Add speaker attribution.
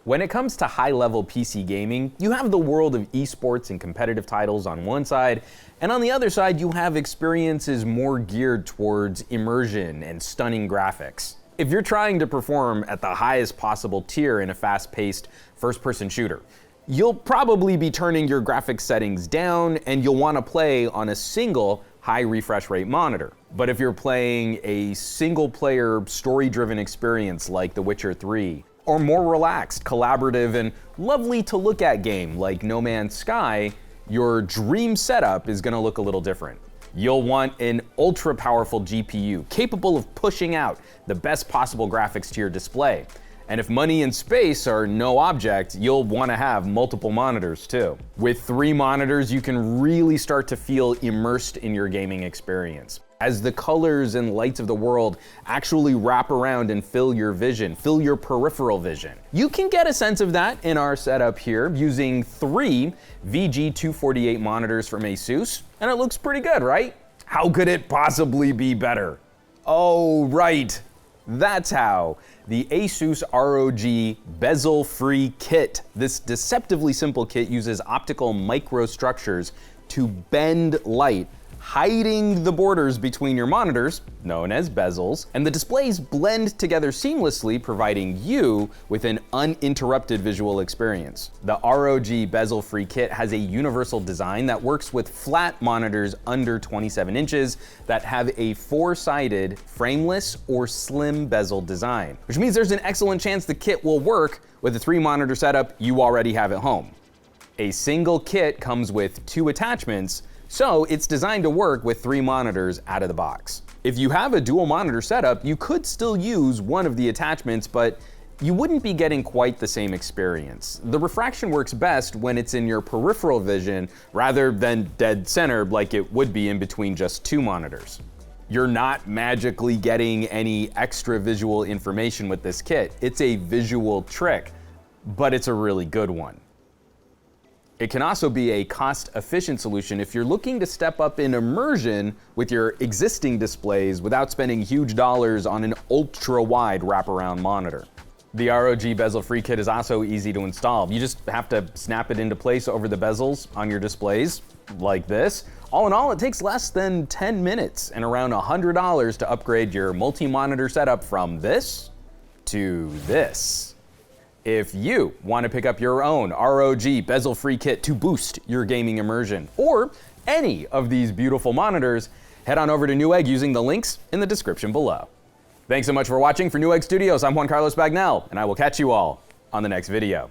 Speaker 1: When it comes to high-level PC gaming, you have the world of esports and competitive titles on one side, and on the other side you have experiences more geared towards immersion and stunning graphics. If you're trying to perform at the highest possible tier in a fast-paced first-person shooter, you'll probably be turning your graphics settings down and you'll want to play on a single high refresh rate monitor. But if you're playing a single-player story-driven experience like The Witcher 3, or more relaxed, collaborative, and lovely to look at game like No Man's Sky, your dream setup is gonna look a little different. You'll want an ultra-powerful GPU capable of pushing out the best possible graphics to your display. And if money and space are no object, you'll want to have multiple monitors too. With 3 monitors, you can really start to feel immersed in your gaming experience, as the colors and lights of the world actually wrap around and fill your vision, fill your peripheral vision. You can get a sense of that in our setup here using 3 VG248 monitors from ASUS, and it looks pretty good, right? How could it possibly be better? Oh, right. That's how. The ASUS ROG Bezel-Free Kit. This deceptively simple kit uses optical microstructures to bend light, hiding the borders between your monitors, known as bezels, and the displays blend together seamlessly, providing you with an uninterrupted visual experience. The ROG Bezel-Free Kit has a universal design that works with flat monitors under 27 inches that have a 4-sided frameless or slim bezel design, which means there's an excellent chance the kit will work with the 3-monitor setup you already have at home. A single kit comes with 2 attachments, so it's designed to work with 3 monitors out of the box. If you have a dual monitor setup, you could still use one of the attachments, but you wouldn't be getting quite the same experience. The refraction works best when it's in your peripheral vision rather than dead center like it would be in between just 2 monitors. You're not magically getting any extra visual information with this kit. It's a visual trick, but it's a really good one. It can also be a cost-efficient solution if you're looking to step up in immersion with your existing displays without spending huge dollars on an ultra-wide wraparound monitor. The ROG Bezel-Free Kit is also easy to install. You just have to snap it into place over the bezels on your displays, like this. All in all, it takes less than 10 minutes and around $100 to upgrade your multi-monitor setup from this to this. If you want to pick up your own ROG Bezel-Free Kit to boost your gaming immersion, or any of these beautiful monitors, head on over to Newegg using the links in the description below. Thanks so much for watching. For Newegg Studios, I'm Juan Carlos Bagnell, and I will catch you all on the next video.